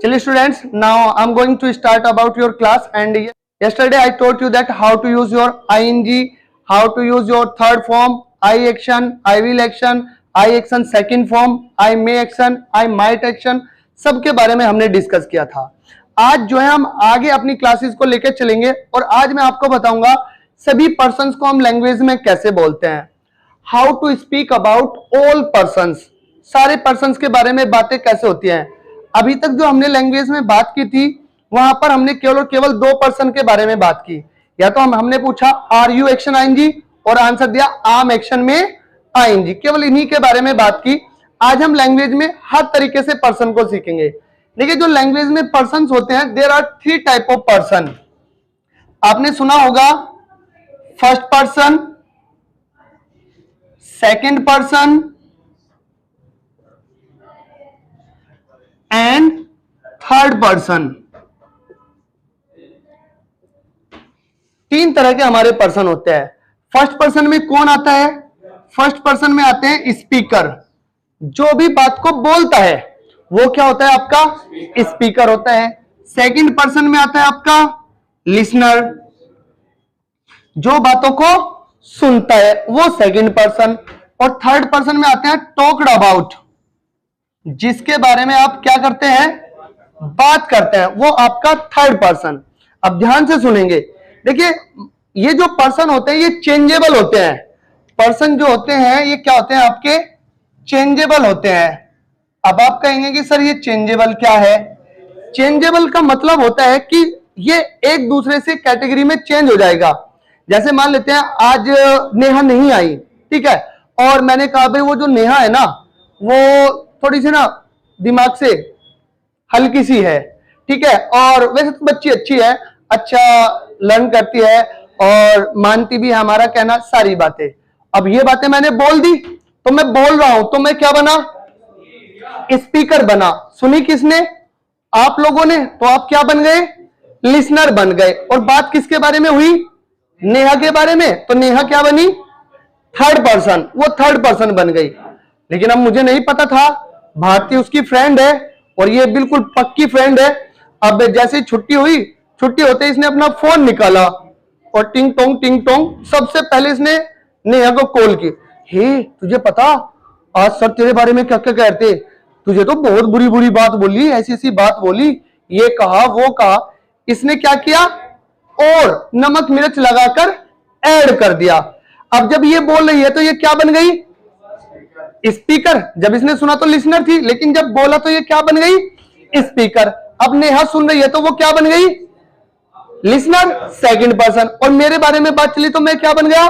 Chilli students, now I'm going to start about your class. And yesterday I taught you that how to use your ing, how to use your third form, I action, I will action, I action second form, I may action, I might action, सबके बारे में हमने discuss किया था। आज जो है हम आगे अपनी क्लासेस को लेकर चलेंगे और आज मैं आपको बताऊंगा सभी पर्सन्स को हम लैंग्वेज में कैसे बोलते हैं। How to speak about all persons, सारे पर्सन्स के बारे में बातें कैसे होती हैं। अभी तक जो हमने लैंग्वेज में बात की थी वहां पर हमने केवल और केवल दो पर्सन के बारे में बात की। या तो हमने पूछा आर यू एक्शन आईएनजी और आंसर दिया आम एक्शन में आईएनजी, केवल इन्हीं के बारे में बात की। आज हम लैंग्वेज में हर तरीके से पर्सन को सीखेंगे। देखिए जो लैंग्वेज में पर्सन होते हैं, there are three type of person. आपने सुना होगा first person, second person and third person. तीन तरह के हमारे पर्सन होते हैं। फर्स्ट पर्सन में कौन आता है? फर्स्ट पर्सन में आते हैं स्पीकर, जो भी बात को बोलता है वो क्या होता है? आपका स्पीकर होता है। सेकंड पर्सन में आता है आपका लिसनर, जो बातों को सुनता है वो सेकंड पर्सन। और थर्ड पर्सन में आते हैं टॉक्ड अबाउट, जिसके बारे में आप क्या करते हैं? बात करते हैं, वो आपका थर्ड पर्सन। अब ध्यान से सुनेंगे। देखिए ये जो पर्सन होते हैं ये चेंजेबल होते हैं। पर्सन जो होते हैं ये क्या होते हैं? आपके चेंजेबल होते हैं। अब आप कहेंगे कि सर ये चेंजेबल क्या है? चेंजेबल का मतलब होता है कि ये एक दूसरे से कैटेगरी में चेंज हो जाएगा। जैसे मान लेते हैं आज नेहा नहीं आई, ठीक है, और मैंने कहा भाई वो जो नेहा है ना वो थोड़ी सी ना दिमाग से हल्की सी है, ठीक है, और वैसे तो बच्ची अच्छी है, अच्छा लर्न करती है और मानती भी है हमारा कहना सारी बातें। अब ये बातें मैंने बोल दी तो मैं बोल रहा हूं तो मैं क्या बना? स्पीकर बना। सुनी किसने? आप लोगों ने। तो आप क्या बन गए? लिसनर बन गए। और बात किसके बारे में हुई? नेहा के बारे में। तो नेहा क्या बनी? थर्ड पर्सन, वो थर्ड पर्सन बन गई। लेकिन अब मुझे नहीं पता था भारती उसकी फ्रेंड है और ये बिल्कुल पक्की फ्रेंड है। अब जैसे छुट्टी हुई, छुट्टी होते इसने अपना फोन निकाला और टिंग टोंग सबसे पहले इसने नेहा को कॉल की। हे तुझे पता आज सर तेरे बारे में क्या क्या कहते? तुझे तो बहुत बुरी बुरी बात बोली, ऐसी ऐसी बात बोली, ये कहा वो कहा। इसने क्या किया? और नमक मिर्च लगाकर ऐड कर दिया। अब जब ये बोल रही है तो ये क्या बन गई? स्पीकर। जब इसने सुना तो लिसनर थी, लेकिन जब बोला तो ये क्या बन गई? स्पीकर। अब नेहा सुन रही है तो वो क्या बन गई? Listener, second person. और मेरे बारे में बात चली तो मैं क्या बन गया?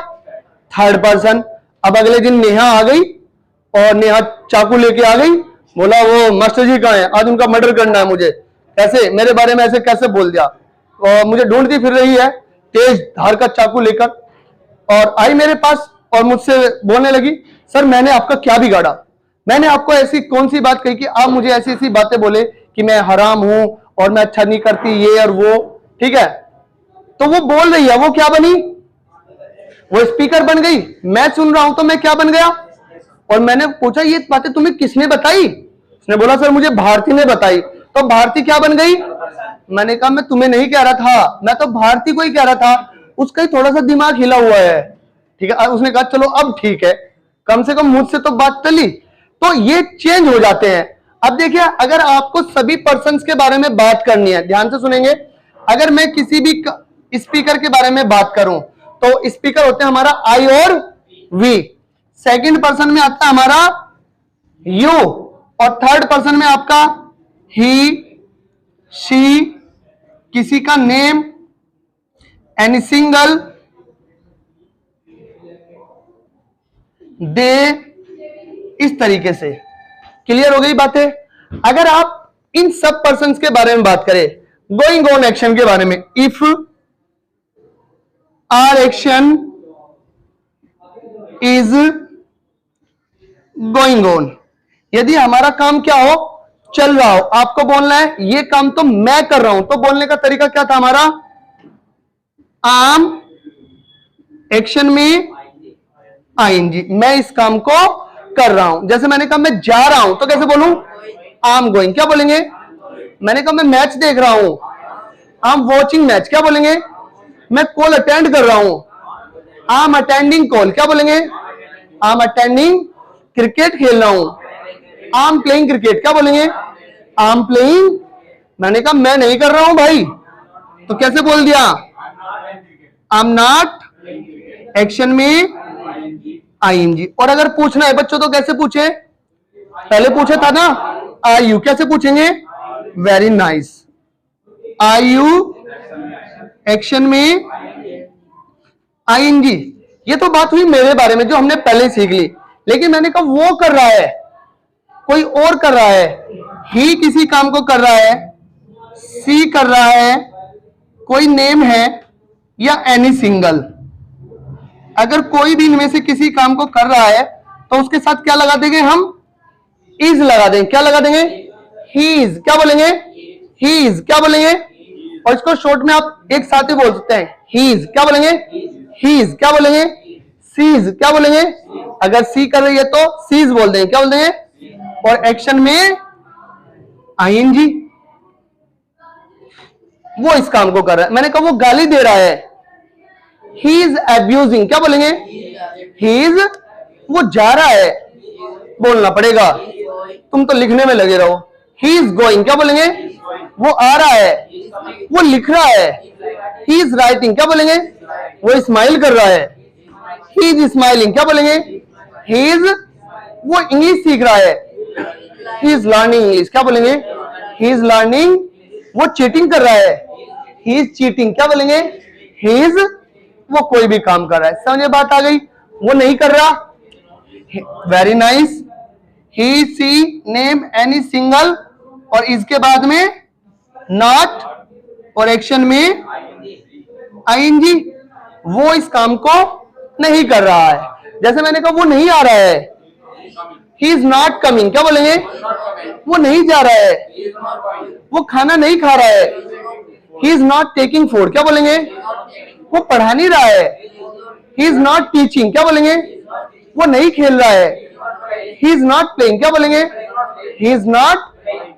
Third person. अब अगले दिन नेहा आ गई और नेहा चाकू लेके आ गई, बोला वो मास्टर जी कहाँ हैं, आज उनका मर्डर करना है मुझे। कैसे मेरे बारे में ऐसे कैसे बोल दिया? और मुझे ढूंढती फिर रही है तेज धार का चाकू लेकर, और आई मेरे पास और मुझसे बोलने लगी सर मैंने आपका क्या बिगाड़ा? मैंने आपको ऐसी कौन सी बात कही कि आप मुझे ऐसी ऐसी बातें बोले कि मैं हराम हूं और मैं अच्छा नहीं करती ये और वो, ठीक है। तो वो बोल रही है, वो क्या बनी? वो स्पीकर बन गई। मैं सुन रहा हूं तो मैं क्या बन गया? और मैंने पूछा ये बातें तुम्हें किसने बताई? उसने बोला सर मुझे भारती ने बताई। तो भारती क्या बन गई? मैंने कहा मैं तुम्हें नहीं कह रहा था, मैं तो भारती को ही कह रहा था, उसका ही थोड़ा सा दिमाग हिला हुआ है, ठीक है। उसने कहा चलो अब ठीक है, कम से कम मुझसे तो बात चली। तो ये चेंज हो जाते हैं। अब देखिए अगर आपको सभी पर्सन्स के बारे में बात करनी है, ध्यान से सुनेंगे। अगर मैं किसी भी स्पीकर के बारे में बात करूं तो स्पीकर होते हैं हमारा आई और वी। सेकंड पर्सन में आता है हमारा यू और थर्ड पर्सन में आपका ही, शी, किसी का नेम, एनी सिंगल, दे, इस तरीके से। क्लियर हो गई बातें? अगर आप इन सब पर्सन्स के बारे में बात करें, गोइंग ऑन एक्शन के बारे में, if our action is going on, यदि हमारा काम क्या हो? चल रहा हो। आपको बोलना है ये काम तो मैं कर रहा हूं, तो बोलने का तरीका क्या था हमारा? आम एक्शन में आईएनजी, मैं इस काम को कर रहा हूं। जैसे मैंने कहा मैं जा रहा हूं तो कैसे बोलूं? आई एम गोइंग। क्या बोलेंगे? मैंने कहा मैं मैच देख रहा हूं, आई एम वॉचिंग मैच, क्या बोलेंगे? मैं कॉल अटेंड कर रहा हूं, आई एम अटेंडिंग कॉल, क्या बोलेंगे? आई एम अटेंडिंग क्रिकेट खेल रहा हूं, आई एम प्लेइंग क्रिकेट, क्या बोलेंगे? I am playing. मैंने कहा मैं नहीं कर रहा हूं भाई, तो कैसे बोल दिया? आई एम नॉट, एक्शन में आईएनजी। और अगर पूछना है बच्चों तो कैसे पूछे? पहले पूछा था ना आर यू, कैसे पूछेंगे? Very nice. Are you, action में आईएनजी। ये तो बात हुई मेरे बारे में जो हमने पहले सीख ली, लेकिन मैंने कहा वो कर रहा है, कोई और कर रहा है, ही किसी काम को कर रहा है, सी कर रहा है, कोई नेम है या एनी सिंगल। अगर कोई भी इनमें से किसी काम को कर रहा है तो उसके साथ क्या लगा देंगे हम? इज लगा देंगे। क्या लगा देंगे? ही इज, क्या बोलेंगे? ही इज, क्या बोलेंगे? और इसको शॉर्ट में आप एक साथ ही बोल सकते हैं, ही इज, क्या बोलेंगे? ही इज, क्या बोलेंगे? सी इज, क्या बोलेंगे? अगर सी कर रही है तो सी इज बोल देंगे, क्या बोल देंगे? और एक्शन में आईएनजी। वो इस काम को कर रहा है, मैंने कहा वो गाली दे रहा है, ही इज एब्यूजिंग, क्या बोलेंगे? ही इज, वो जा रहा है, बोलना पड़ेगा, तुम तो लिखने में लगे रहो। ही इज गोइंग, क्या बोलेंगे? वो आ रहा है, वो लिख रहा है। ही इज राइटिंग, क्या बोलेंगे? वो स्माइल कर रहा है, ही इज स्माइलिंग, क्या बोलेंगे? ही इज, वो इंग्लिश सीख रहा है, ही इज लर्निंग इंग्लिश, क्या बोलेंगे? ही इज लर्निंग, वो चीटिंग कर रहा है, ही इज चीटिंग, क्या बोलेंगे? ही इज, वो कोई भी काम कर रहा है। समझे बात आ गई? वो नहीं कर रहा, वेरी नाइस। ही, सी, नेम, एनी, सिंगल, और इसके बाद में नॉट, और एक्शन में आईएनजी। वो इस काम को नहीं कर रहा है। जैसे मैंने कहा वो नहीं आ रहा है, ही इज नॉट कमिंग, क्या बोलेंगे? वो नहीं जा रहा है, वो खाना नहीं खा रहा है, ही इज नॉट टेकिंग फूड, क्या बोलेंगे? वो पढ़ा नहीं रहा है, ही इज नॉट टीचिंग, क्या बोलेंगे? वो नहीं खेल रहा है, ही इज नॉट प्लेइंग, क्या बोलेंगे? ही इज नॉट,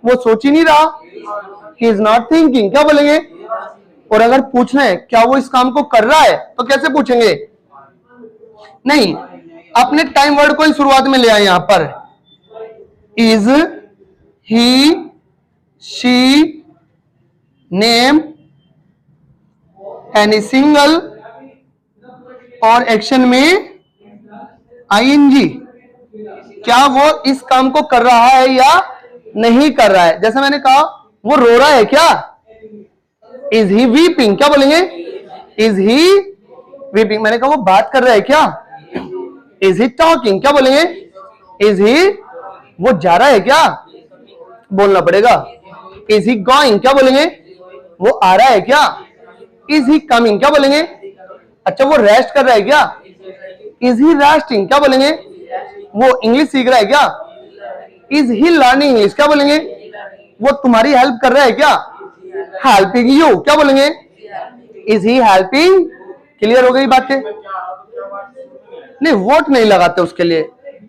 वो सोच ही नहीं रहा, ही इज नॉट थिंकिंग, क्या बोलेंगे? और अगर पूछना है क्या वो इस काम को कर रहा है तो कैसे पूछेंगे? नहीं, अपने टाइम वर्ड को ही शुरुआत में ले आए यहां पर। Is, he, she, name, any single, और एक्शन में आईएनजी। क्या वो इस काम को कर रहा है या नहीं कर रहा है? जैसे मैंने कहा वो रो रहा है क्या? इज ही वीपिंग, क्या बोलेंगे? Is he weeping. मैंने कहा वो बात कर रहा है क्या? इज ही टॉकिंग, क्या बोलेंगे? इज ही, वो जा रहा है क्या? बोलना पड़ेगा। इज ही गोइंग, क्या बोलेंगे? वो आ रहा है क्या? इज ही कमिंग, क्या बोलेंगे? अच्छा वो रेस्ट कर रहा है क्या? इज ही रेस्टिंग, क्या बोलेंगे? वो इंग्लिश सीख रहा है क्या? इज ही लर्निंग इंग्लिश, क्या बोलेंगे? वो तुम्हारी हेल्प कर रहा है क्या? हेल्पिंग यू, क्या बोलेंगे? Is he helping. क्लियर हो गई बातें? नहीं, वोट नहीं लगाते उसके लिए,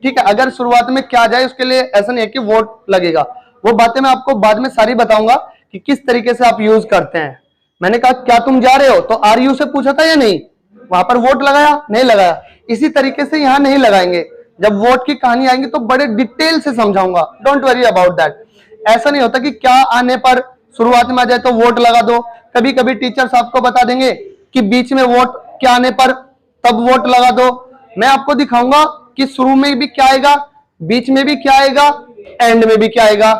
ठीक है। अगर शुरुआत में क्या जाए उसके लिए ऐसा नहीं है कि वोट लगेगा, वो बातें मैं आपको बाद में सारी बताऊंगा कि किस तरीके से आप यूज करते हैं। मैंने कहा क्या तुम जा रहे हो तो आर यू से पूछा था या नहीं? वहां पर वोट लगाया? नहीं लगाया। इसी तरीके से यहां नहीं लगाएंगे। जब वोट की कहानी आएंगी तो बड़े डिटेल से समझाऊंगा, डोंट वरी अबाउट दैट। ऐसा नहीं होता कि क्या आने पर शुरुआत में आ जाए तो वोट लगा दो। कभी कभी टीचर्स आपको बता देंगे कि बीच में वोट क्या आने पर तब वोट लगा दो। मैं आपको दिखाऊंगा कि शुरू में भी क्या आएगा, बीच में भी क्या आएगा, एंड में भी क्या आएगा,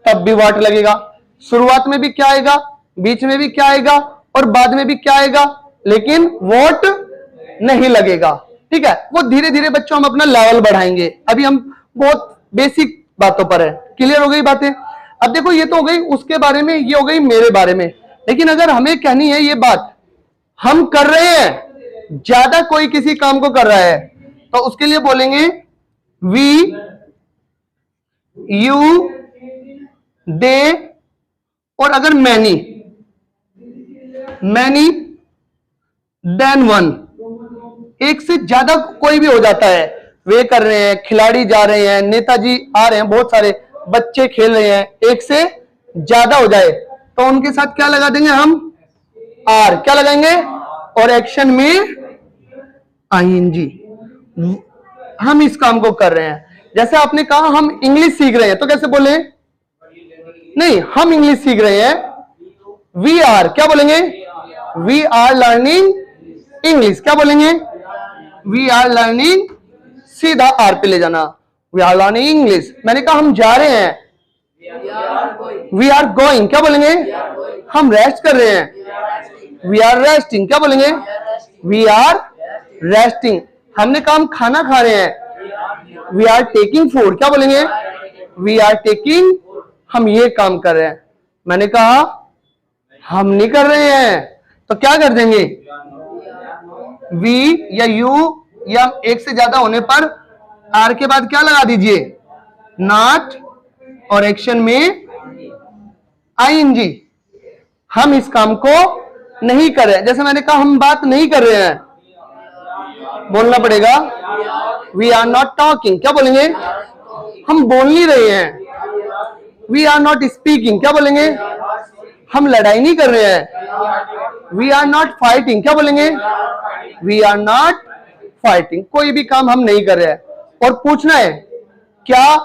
तब भी वोट लगेगा। शुरुआत में भी क्या आएगा, बीच में भी क्या आएगा और बाद में भी क्या आएगा, लेकिन वोट नहीं लगेगा, ठीक है। वो धीरे धीरे बच्चों हम अपना लेवल बढ़ाएंगे, अभी हम बहुत बेसिक बातों पर है। क्लियर हो गई बातें? अब देखो ये तो हो गई उसके बारे में, ये हो गई मेरे बारे में। लेकिन अगर हमें कहनी है ये बात हम कर रहे हैं, ज्यादा कोई किसी काम को कर रहा है तो उसके लिए बोलेंगे वी, यू, दे, और अगर मैनी देन वन, एक से ज्यादा कोई भी हो जाता है। वे कर रहे हैं, खिलाड़ी जा रहे हैं, नेताजी आ रहे हैं, बहुत सारे बच्चे खेल रहे हैं, एक से ज्यादा हो जाए तो उनके साथ क्या लगा देंगे हम, आर। क्या लगाएंगे, और एक्शन में आईएनजी। हम इस काम को कर रहे हैं। जैसे आपने कहा हम इंग्लिश सीख रहे हैं, तो कैसे बोले, नहीं हम इंग्लिश सीख रहे हैं, वी आर, क्या बोलेंगे, वी आर लर्निंग इंग्लिश। क्या बोलेंगे, वी आर लर्निंग, सीधा आर पे ले जाना, वी आर लर्निंग इंग्लिश। मैंने कहा हम जा रहे हैं, वी आर गोइंग। क्या बोलेंगे, हम रेस्ट कर रहे हैं, वी आर रेस्टिंग। क्या बोलेंगे, वी आर रेस्टिंग। हमने कहा हम खाना खा रहे हैं, वी आर टेकिंग फूड। क्या बोलेंगे, वी आर टेकिंग, हम ये काम कर रहे हैं। मैंने कहा हम नहीं कर रहे हैं, तो क्या कर देंगे, वी या यू या एक से ज्यादा होने पर आर के बाद क्या लगा दीजिए, नॉट, और एक्शन में आईएनजी। हम इस काम को नहीं कर रहे हैं। जैसे मैंने कहा हम बात नहीं कर रहे हैं, बोलना पड़ेगा, वी आर नॉट टॉकिंग। क्या बोलेंगे, हम बोल नहीं रहे हैं, वी आर नॉट स्पीकिंग। क्या बोलेंगे, हम लड़ाई नहीं कर रहे हैं, वी आर नॉट फाइटिंग। क्या बोलेंगे, वी आर नॉट फाइटिंग। कोई भी काम हम नहीं कर रहे हैं। और पूछना है क्या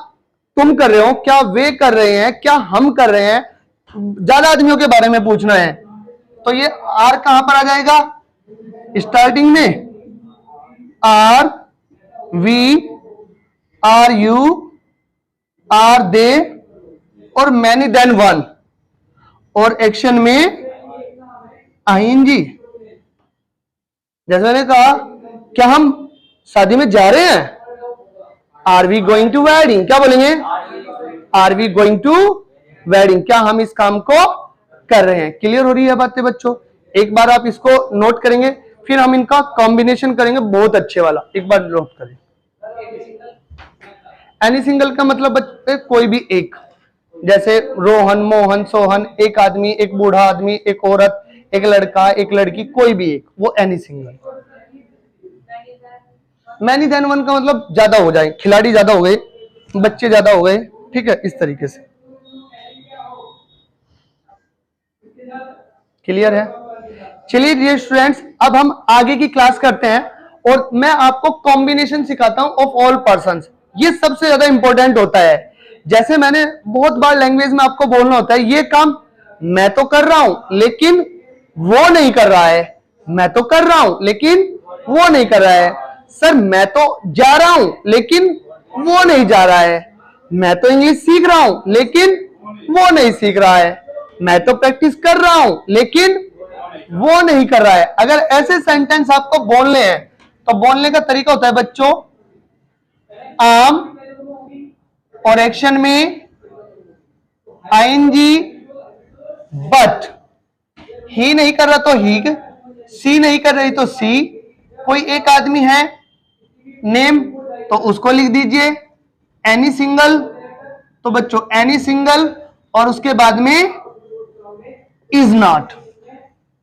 तुम कर रहे हो, क्या वे कर रहे हैं, क्या हम कर रहे हैं, ज्यादा आदमियों के बारे में पूछना है। तो ये आर कहां पर आ जाएगा, स्टार्टिंग में, are, we, are you, are they, और मैनी देन वन, और एक्शन में आईएनजी। जैसे मैंने कहा क्या हम शादी में जा रहे हैं, are we going to wedding. क्या बोलेंगे, are we going to wedding. क्या हम इस काम को कर रहे हैं। क्लियर हो रही है बातें बच्चों। एक बार आप इसको नोट करेंगे, फिर हम इनका कॉम्बिनेशन करेंगे बहुत अच्छे वाला। एक बार नोट करें, एनी सिंगल का मतलब बच्चे कोई भी एक, जैसे रोहन, मोहन, सोहन, एक आदमी, एक बूढ़ा आदमी, एक औरत, एक लड़का, एक लड़की, कोई भी एक, वो any single. Many than one का मतलब ज्यादा हो जाए, खिलाड़ी ज्यादा हो गए, बच्चे ज्यादा हो गए, ठीक है, इस तरीके से। क्लियर है। चलिए डियर स्टूडेंट्स, अब हम आगे की क्लास करते हैं और मैं आपको कॉम्बिनेशन सिखाता हूं ऑफ ऑल पर्संस। ये सबसे ज्यादा इंपॉर्टेंट होता है। जैसे मैंने बहुत बार लैंग्वेज में आपको बोलना होता है, ये काम मैं तो कर रहा हूं लेकिन वो नहीं कर रहा है, मैं तो कर रहा हूं लेकिन वो नहीं कर रहा है। सर मैं तो जा रहा हूं लेकिन वो नहीं जा रहा है, मैं तो इंग्लिश सीख रहा हूं लेकिन वो नहीं सीख रहा है, मैं तो प्रैक्टिस कर रहा हूं लेकिन वो नहीं कर रहा है। अगर ऐसे सेंटेंस आपको बोलने हैं तो बोलने का तरीका होता है बच्चों, आम और एक्शन में आईएनजी, बट ही नहीं कर रहा तो ही, सी नहीं कर रही तो सी, कोई एक आदमी है नेम तो उसको लिख दीजिए, एनी सिंगल तो बच्चों एनी सिंगल, और उसके बाद में इज नॉट।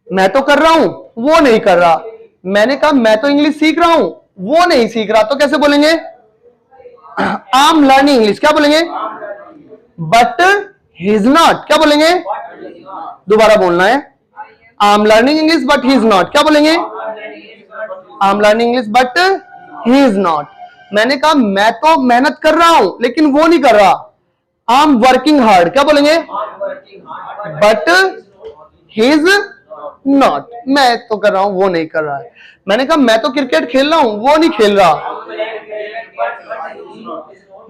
मैं तो कर रहा हूं वो नहीं कर रहा, मैंने कहा मैं तो इंग्लिश सीख रहा हूं वो नहीं सीख रहा, तो कैसे बोलेंगे, आई एम लर्निंग इंग्लिश। क्या बोलेंगे, बट ही इज नॉट। क्या बोलेंगे, दोबारा बोलना है, I am learning English but he is not. क्या बोलेंगे, I am learning English but he is not. मैंने कहा मैं तो मेहनत कर रहा हूं लेकिन वो नहीं कर रहा, आई एम वर्किंग हार्ड। क्या बोलेंगे, बट ही इज नॉट। मैं तो कर रहा हूं वो नहीं कर रहा है। मैंने कहा मैं तो क्रिकेट खेल रहा हूं वो नहीं खेल रहा,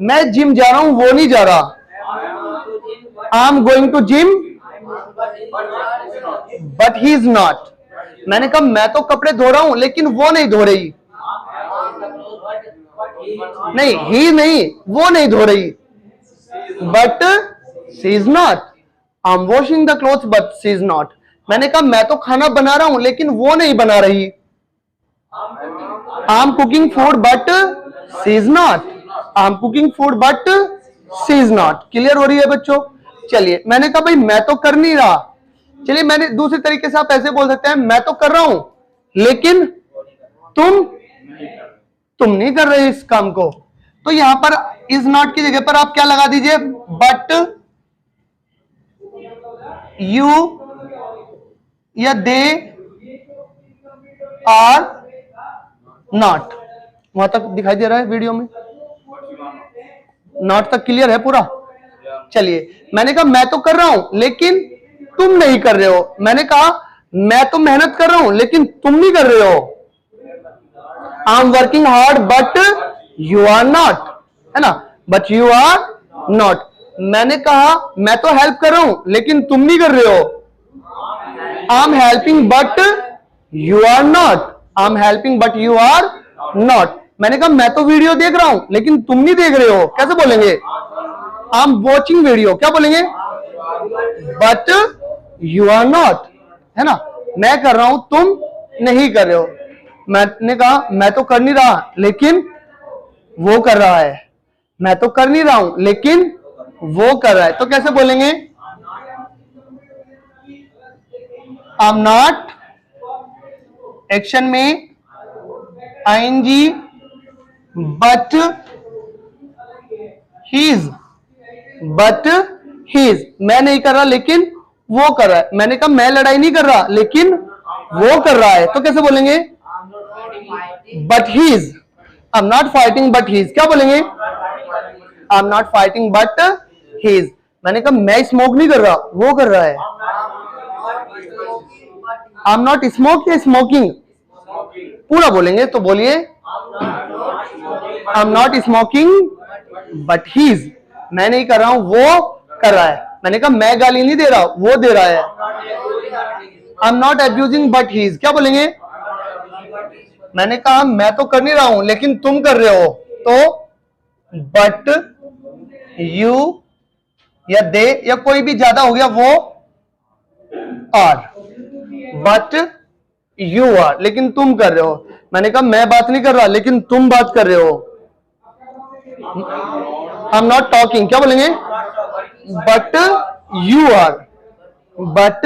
मैं जिम जा रहा हूं वो नहीं जा रहा, I am going to gym but he is not. मैंने कहा मैं तो कपड़े धो रहा हूं लेकिन वो नहीं धो रही, नहीं ही नहीं, वो नहीं धो रही, but she is not. I M washing the cloth but she is not. मैंने कहा मैं तो खाना बना रहा हूं लेकिन वो नहीं बना रही, I am cooking food but she is not, I am cooking food but she is not. Clear हो रही है बच्चों। चलिए मैंने कहा भाई मैं तो कर नहीं रहा, चलिए मैंने दूसरे तरीके से आप ऐसे बोल सकते हैं, मैं तो कर रहा हूं लेकिन तुम नहीं कर रहे इस काम को। तो यहां पर इज नॉट की जगह पर आप क्या लगा दीजिए, बट यू या दे आर नॉट। वहां तक दिखाई दे रहा है वीडियो में? नॉट तक क्लियर है पूरा? चलिए, मैंने कहा मैं तो कर रहा हूं लेकिन तुम नहीं कर रहे हो। मैंने कहा मैं तो मेहनत कर रहा हूं लेकिन तुम नहीं कर रहे हो। I am working hard but you are not, है ना, बट यू आर नॉट। मैंने कहा मैं तो हेल्प कर रहा हूं लेकिन तुम नहीं कर रहे हो। I am helping but you are not, I am helping but you are not. मैंने कहा मैं तो वीडियो देख रहा हूं लेकिन तुम नहीं देख रहे हो। कैसे बोलेंगे? आई एम वॉचिंग वीडियो, क्या बोलेंगे? बट यू आर नॉट, है ना, मैं कर रहा हूं तुम नहीं कर रहे हो। मैंने कहा मैं तो कर नहीं रहा लेकिन वो कर रहा है। मैं तो कर नहीं रहा हूं लेकिन वो कर रहा है। तो कैसे बोलेंगे? आई एम नॉट, एक्शन में ING but he's, but he's. मैं नहीं कर रहा लेकिन वो कर रहा है। मैंने कहा मैं लड़ाई नहीं कर रहा लेकिन वो कर रहा है। तो कैसे बोलेंगे? But he's. I am not fighting but he's. क्या बोलेंगे? I am not fighting but he's. मैंने कहा मैं स्मोक नहीं कर रहा, वो कर रहा है। आई एम नॉट स्मोक या स्मोकिंग? पूरा बोलेंगे तो बोलिए, I am not smoking but he's. मैं नहीं कर रहा हूं, वो कर रहा है। मैंने कहा मैं गाली नहीं दे रहा, वो दे रहा है। I am not abusing but he's. क्या बोलेंगे? मैंने कहा मैं तो कर नहीं रहा हूं लेकिन तुम कर रहे हो। तो बट यू या दे या कोई भी ज्यादा हो गया वो आर, बट यू आर, लेकिन तुम कर रहे हो। मैंने कहा मैं बात नहीं कर रहा लेकिन तुम बात कर रहे हो। I am not talking. क्या बोलेंगे? But you are, but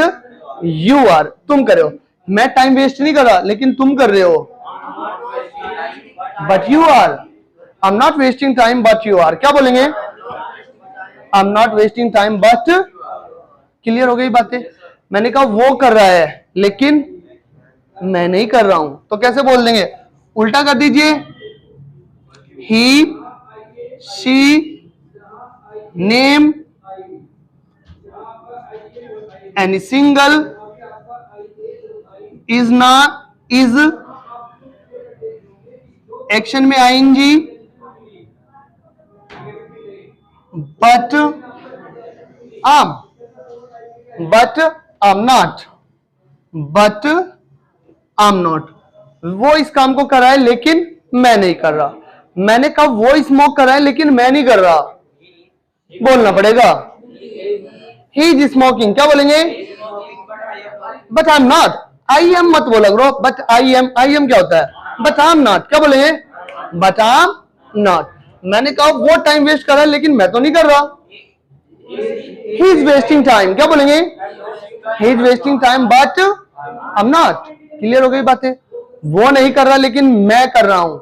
you are, तुम कर रहे हो। मैं टाइम वेस्ट नहीं कर रहा लेकिन तुम कर रहे हो। But you are, I am not wasting time but you are. क्या बोलेंगे? I am not wasting time but, clear हो गई बातें? मैंने कहा वो कर रहा है लेकिन मैं नहीं कर रहा हूं। तो कैसे बोल देंगे? उल्टा कर दीजिए, he she name any single is not is, action में ING but am, but am not, but am not. वो इस काम को कर रहा है लेकिन मैं नहीं कर रहा। मैंने कहा वो स्मोक कर रहा है लेकिन मैं नहीं कर रहा, बोलना पड़ेगा। He is smoking. क्या बोलेंगे? But I am not. I M मत बोला करो, but I am. I am क्या होता है? But I am not. क्या बोलेंगे? But I am not. मैंने कहा वो टाइम वेस्ट कर रहा है लेकिन मैं तो नहीं कर रहा। He is wasting time. क्या बोलेंगे? He is wasting time but I am not. Clear हो गई बातें? वो नहीं कर रहा लेकिन मैं कर रहा हूं।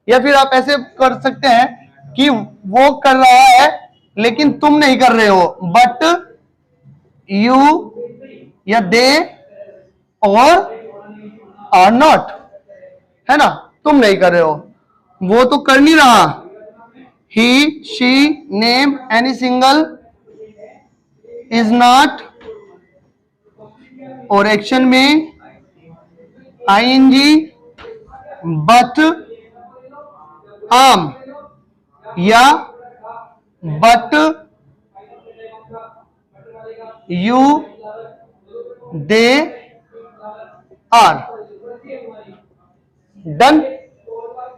या फिर आप ऐसे कर सकते हैं कि वो कर रहा है लेकिन तुम नहीं कर रहे हो, बट यू या दे और आर नॉट, है ना, तुम नहीं कर रहे हो। वो तो कर नहीं रहा। He she name any single is not, और एक्शन में आईएनजी बट आम या but you they are. Done?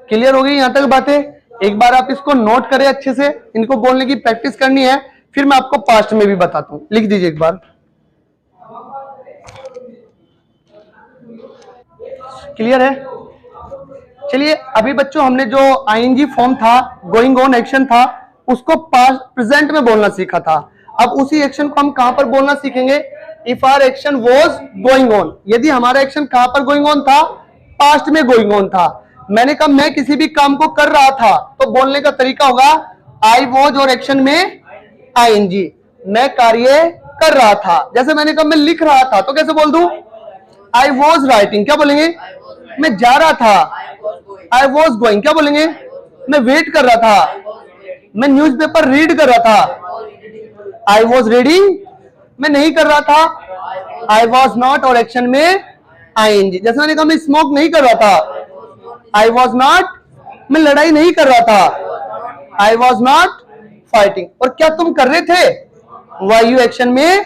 Clear हो गई यहां तक बातें? एक बार आप इसको नोट करें अच्छे से, इनको बोलने की प्रैक्टिस करनी है, फिर मैं आपको पास्ट में भी बताता हूं। लिख दीजिए एक बार। क्लियर है? चलिए, अभी बच्चों हमने जो आईएनजी फॉर्म था, गोइंग ऑन एक्शन था, उसको पास्ट प्रेजेंट में बोलना सीखा था। अब उसी एक्शन को हम कहां पर बोलना सीखेंगे? If our action was going on. यदि हमारा एक्शन कहां पर गोइंग ऑन था? पास्ट में गोइंग ऑन था। मैंने कहा मैं किसी भी काम को कर रहा था, तो बोलने का तरीका होगा आई वाज और एक्शन में आईएनजी। मैं कार्य कर रहा था। जैसे मैंने कहा मैं लिख रहा था, तो कैसे बोल दूं? आई वॉज राइटिंग, क्या बोलेंगे? मैं जा रहा था। आई वॉज गोइंग, क्या बोलेंगे? मैं वेट कर रहा था। मैं न्यूज़पेपर रीड कर रहा था। आई वॉज रीडिंग, मैं नहीं कर रहा था। आई वॉज नॉट और एक्शन में आईएनजी। जैसे मैंने कहा मैं स्मोक नहीं कर रहा था। आई वॉज नॉट, मैं लड़ाई नहीं कर रहा था। I was not fighting. और क्या तुम कर रहे थे? वायु एक्शन में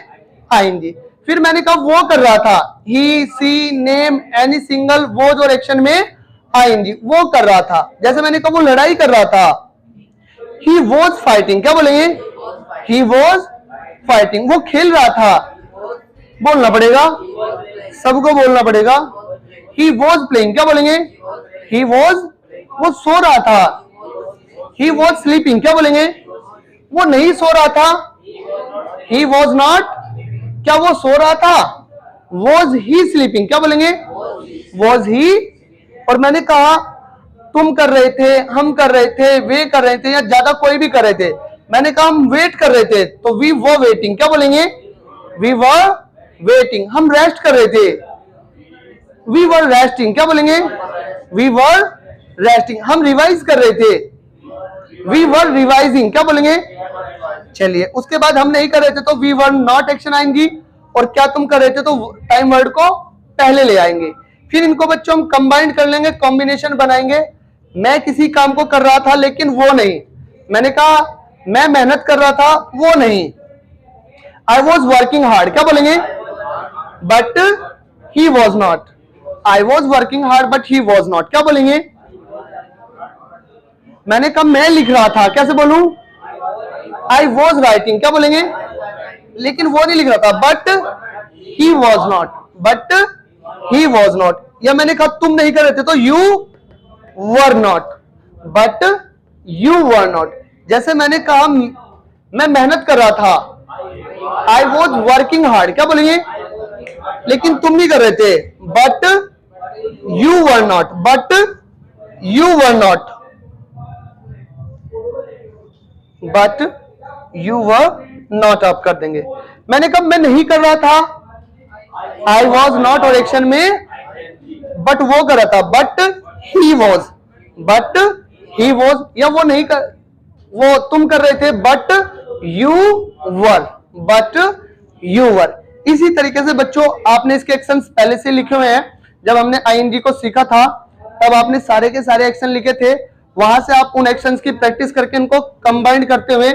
आएंगे। फिर मैंने कहा वो कर रहा था। ही, सी, नेम, एनी सिंगल, वॉज और एक्शन में आएंगे, वो कर रहा था। जैसे मैंने कहा वो लड़ाई कर रहा था। ही वॉज फाइटिंग, क्या बोलेंगे? He was fighting. वो खेल रहा था, बोलना पड़ेगा, सबको बोलना पड़ेगा। ही वॉज प्लेइंग, क्या बोलेंगे? ही वॉज, वो सो रहा था। ही वॉज स्लीपिंग, क्या बोलेंगे? वो नहीं सो रहा था। ही वॉज नॉट, क्या वो सो रहा था? वॉज ही स्लीपिंग, क्या बोलेंगे? Was he. और मैंने कहा तुम कर रहे थे, हम कर रहे थे, वे कर रहे थे, या ज्यादा कोई भी कर रहे थे। मैंने कहा हम वेट कर रहे थे, तो वी वर वेटिंग, क्या बोलेंगे? We were waiting. हम रेस्ट कर रहे थे। वी वर रेस्टिंग, क्या बोलेंगे? We were resting. हम रिवाइज कर रहे थे। वी वर रिवाइजिंग, क्या बोलेंगे? चलिए, उसके बाद हम नहीं कर रहे थे तो वी वर नॉट एक्शन आएंगी। और क्या तुम कर रहे थे तो टाइम वर्ड को पहले ले आएंगे। फिर इनको बच्चों हम कंबाइन कर लेंगे, कॉम्बिनेशन बनाएंगे। मैं किसी काम को कर रहा था लेकिन वो नहीं। मैंने कहा मैं मेहनत कर रहा था, वो नहीं। आई वॉज वर्किंग हार्ड, क्या बोलेंगे? But he was not. I was working hard but he was not, क्या बोलेंगे? मैंने कहा मैं लिख रहा था, कैसे बोलूं? आई वॉज राइटिंग, क्या बोलेंगे? लेकिन वो नहीं लिख रहा था। But he was not, but he was not. या मैंने कहा तुम नहीं कर रहे थे तो you were not, but you were not. जैसे मैंने कहा मैं मेहनत कर रहा था। आई वॉज वर्किंग हार्ड, क्या बोलेंगे? लेकिन तुम नहीं कर रहे थे। But you were not, but you were not, but you were not आप कर देंगे। मैंने कहा मैं नहीं कर रहा था। आई वॉज नॉट और एक्शन में बट वो कर रहा था। But he was, but he was. या वो नहीं कर, वो तुम कर रहे थे। But you were, but you were. इसी तरीके से बच्चों आपने इसके एक्शन पहले से लिखे हुए हैं। जब हमने आईएनजी को सीखा था तब आपने सारे के सारे एक्शन लिखे थे। वहां से आप उन एक्शंस की प्रैक्टिस करके इनको कंबाइंड करते हुए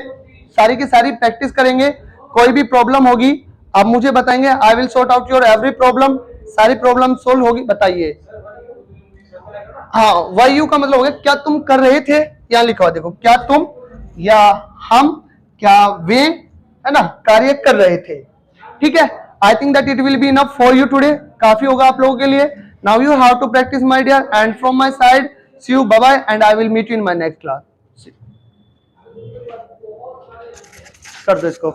सारी की सारी प्रैक्टिस करेंगे। कोई भी प्रॉब्लम होगी आप मुझे बताएंगे। I will sort out your every problem. सारी प्रॉब्लम सोल्व होगी, बताइए। हाँ, वाई यू का मतलब हो गया क्या तुम कर रहे थे। यहां लिखा हुआ देखो, क्या तुम, या हम, क्या वे, है ना, कार्य कर रहे थे। ठीक है, I think that it will be enough for you today. काफी होगा आप लोगों के लिए। Now you have to practice my dear, and from my side see you, bye bye, and I will meet you in my next class. कर दो इसको।